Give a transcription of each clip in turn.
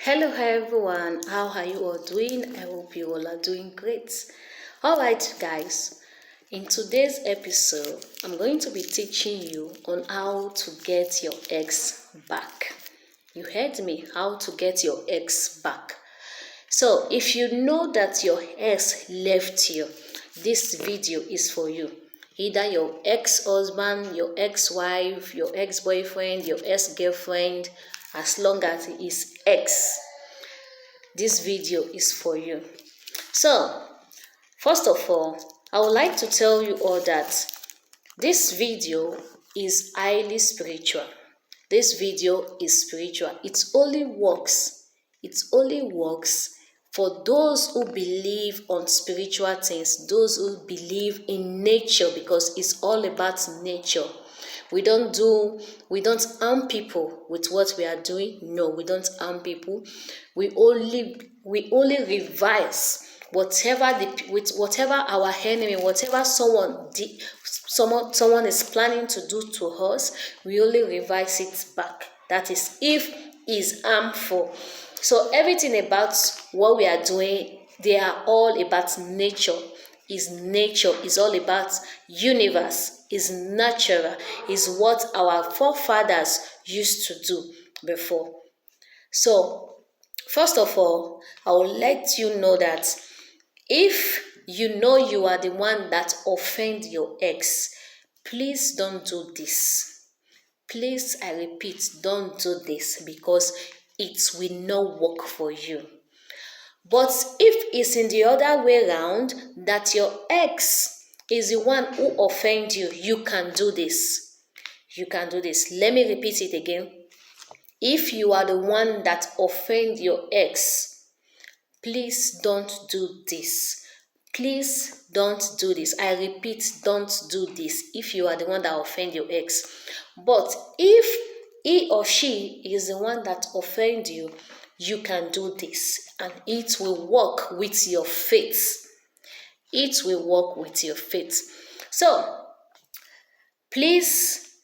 Hello everyone, how are you all doing? I hope you all are doing great. Alright guys, in today's episode, I'm going to be teaching you on how to get your ex back. You heard me, how to get your ex back. So if you know that your ex left you, this video is for you. Either your ex-husband, your ex-wife, your ex-boyfriend, your ex-girlfriend, as long as he is ex, this video is for you. So first of all, I would like to tell you all that this video is highly spiritual. This video is spiritual. It only works for those who believe on spiritual things, those who believe in nature, because it's all about nature. We don't harm people with what we are doing. No, we don't harm people. We only revise whatever our enemy, whatever someone is planning to do to us. We only revise it back. That is, if is harmful. So everything about what we are doing, they are all about nature. Is all about universe, is natural, is what our forefathers used to do before. So first of all, I will let you know that if you know you are the one that offend your ex, please don't do this. Please, I repeat, don't do this, because it will not work for you. But if it's in the other way around, that your ex is the one who offend you, you can do this. You can do this. Let me repeat it again. If you are the one that offend your ex, please don't do this. Please don't do this. I repeat, don't do this if you are the one that offend your ex. But if he or she is the one that offend you, you can do this, and it will work with your faith. It will work with your faith. So please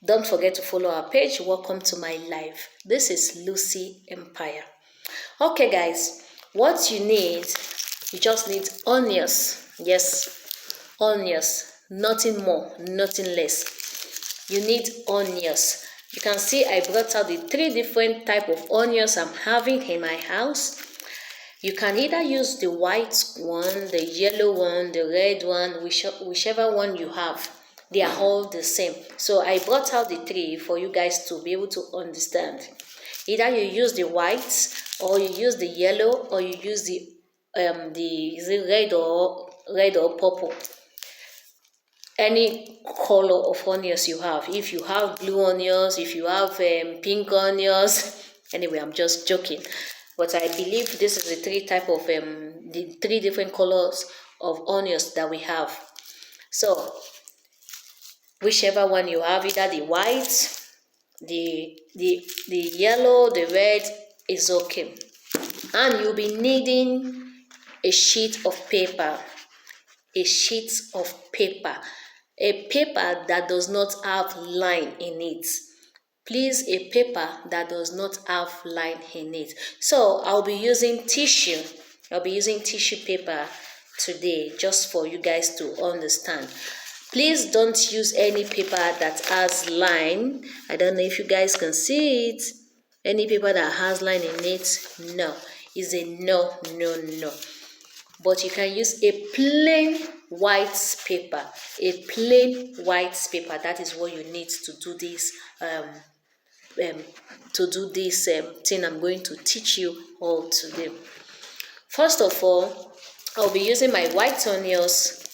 don't forget to follow our page. Welcome to my life. This is Lucy Empire. Okay guys, what you need, you just need onions. Yes, onions, nothing more, nothing less. You need onions. You can see I brought out the 3 different type of onions I'm having in my house. You can either use the white one, the yellow one, the red one, whichever one you have. They are all the same. So I brought out the 3 for you guys to be able to understand. Either you use the white, or you use the yellow, or you use the is it red or purple. Any color of onions you have. If you have blue onions, if you have pink onions, anyway, I'm just joking. But I believe this is the 3 type of the 3 different colors of onions that we have. So whichever one you have, either the white, the yellow, the red, is okay. And you'll be needing a sheet of paper. A sheet of paper. A paper that does not have line in it. Please, a paper that does not have line in it. So I'll be using tissue. I'll be using tissue paper today, just for you guys to understand. Please don't use any paper that has line. I don't know if you guys can see it. Any paper that has line in it, no. Is a no. But you can use a plain white paper. A plain white paper. That is what you need to do this thing I'm going to teach you all today. First of all, I'll be using my white onions.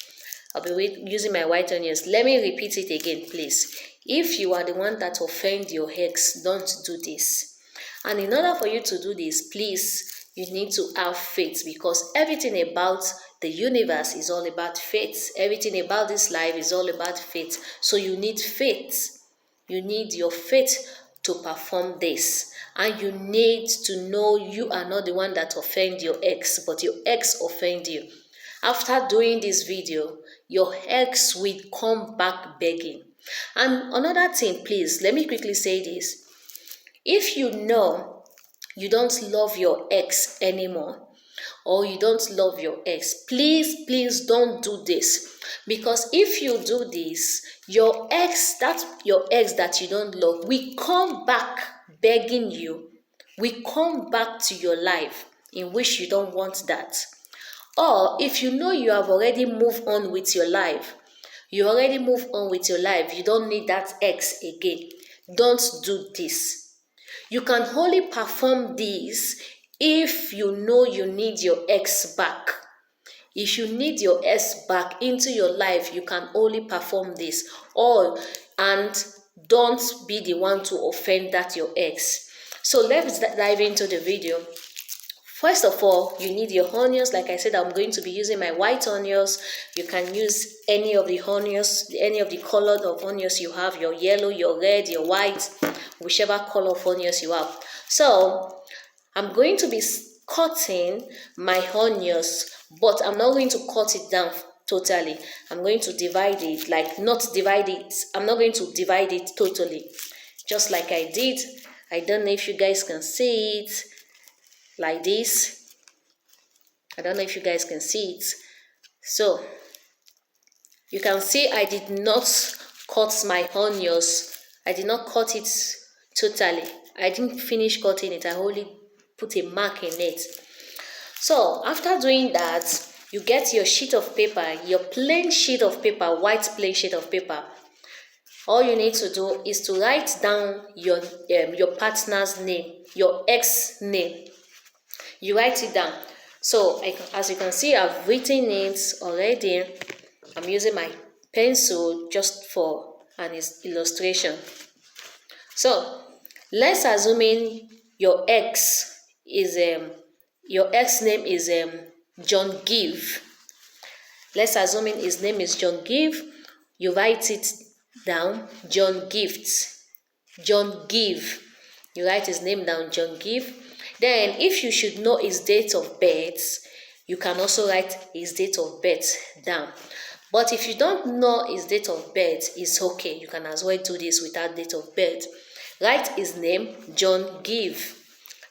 Let me repeat it again, please. If you are the one that offend your ex, don't do this. And in order for you to do this, please, you need to have faith, because everything about the universe is all about faith. Everything about this life is all about faith. So you need faith. You need your faith to perform this. And you need to know you are not the one that offend your ex, but your ex offend you. After doing this video, your ex will come back begging. And another thing, please, let me quickly say this. If you know you don't love your ex anymore, or you don't love your ex, please don't do this. Because if you do this, your ex that you don't love will come back begging you, will come back to your life, in which you don't want that. Or if you know you have already moved on with your life, you don't need that ex again, don't do this. You can only perform this if you know you need your ex back. If you need your ex back into your life, you can only perform this. And don't be the one to offend that your ex. So let's dive into the video. First of all, you need your onions. Like I said, I'm going to be using my white onions. You can use any of the onions, any of the colored of onions you have, your yellow, your red, your white, whichever color of onions you have. So I'm going to be cutting my onions, but I'm not going to cut it down totally. I'm going to divide it, I'm not going to divide it totally, just like I did. I don't know if you guys can see it. Like this. I don't know if you guys can see it. So you can see I did not cut my onions. I did not cut it totally. I didn't finish cutting it. I only put a mark in it. So after doing that, you get your sheet of paper, your plain sheet of paper, white plain sheet of paper. All you need to do is to write down your partner's name, your ex name. You write it down. So as you can see, I've written it already. I'm using my pencil just for an illustration. So let's assume your ex name is John Give. Let's assume his name is John Give. You write it down, John Gifts. John Give. You write his name down, John Give. Then, if you should know his date of birth, you can also write his date of birth down. But if you don't know his date of birth, it's okay. You can as well do this without date of birth. Write his name, John Give.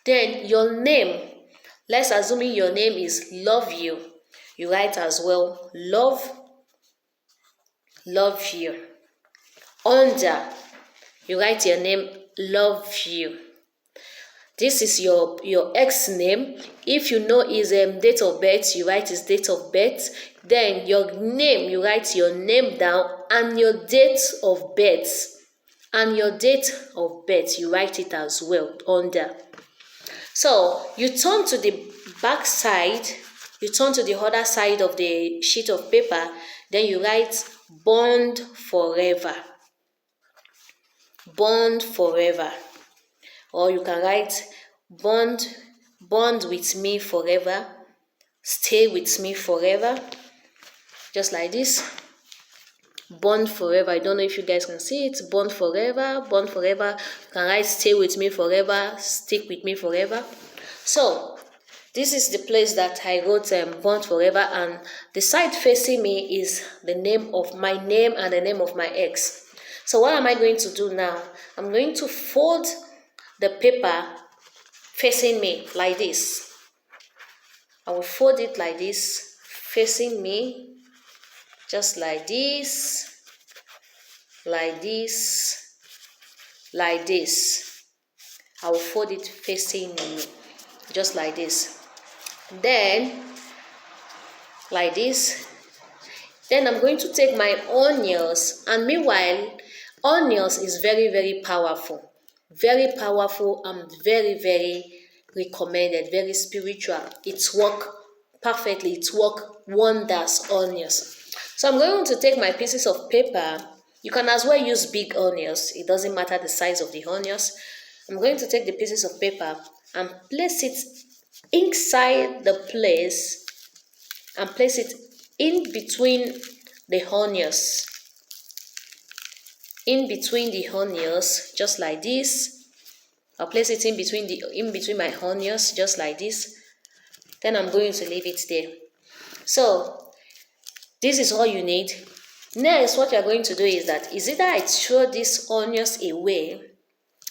Then, your name. Let's assume your name is Love You. You write as well, Love You. Under, you write your name, Love You. This is your ex name. If you know his date of birth, you write his date of birth. Then your name, you write your name down, and your date of birth. You write it as well under. So you turn to the back side, you turn to the other side of the sheet of paper, then you write Bond Forever. Bond Forever. Or you can write bond with me forever, stay with me forever, just like this. Bond forever. I don't know if you guys can see it. Bond forever. You can write stay with me forever, stick with me forever. So this is the place that I wrote Bond Forever, and the side facing me is the name of my name and the name of my ex. So what am I going to do now? I'm going to fold the paper facing me like this. I will fold it like this, facing me, just like this, like this, like this. I will fold it facing me, just like this. Then, like this. Then I'm going to take my onions, and meanwhile, onions is very, very powerful. Very powerful and very, very recommended, very spiritual. It's work perfectly, it's work wonders, onions. So I'm going to take my pieces of paper. You can as well use big onions. It doesn't matter the size of the onions. I'm going to take the pieces of paper and place it inside the place and place it in between the onions. In between the onions, just like this. I'll place it in between my onions, just like this. Then I'm going to leave it there. So this is all you need. Next, what you're going to do is either I throw these onions away,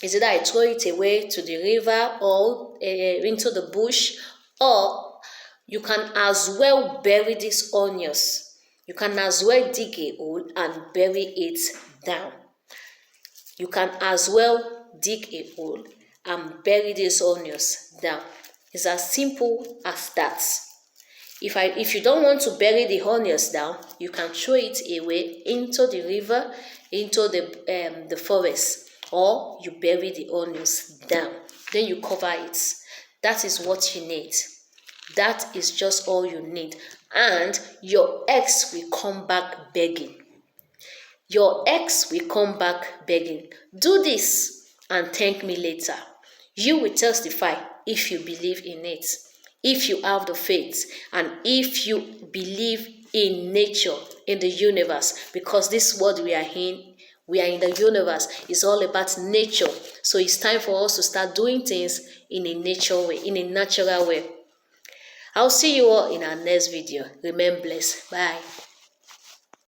Is either I throw it away to the river or into the bush, or you can as well bury these onions. You can as well dig a hole and bury it down. You can as well dig a hole and bury these onions down. It's as simple as that. If you don't want to bury the onions down, you can throw it away into the river, into the forest, or you bury the onions down. Then you cover it. That is what you need. That is just all you need. And your eggs will come back begging. Your eggs will come back begging. Do this and thank me later. You will testify if you believe in it, if you have the faith, and if you believe in nature, in the universe, because this world we are in the universe, is all about nature. So it's time for us to start doing things in a natural way. I'll see you all in our next video. Remain blessed. Bye.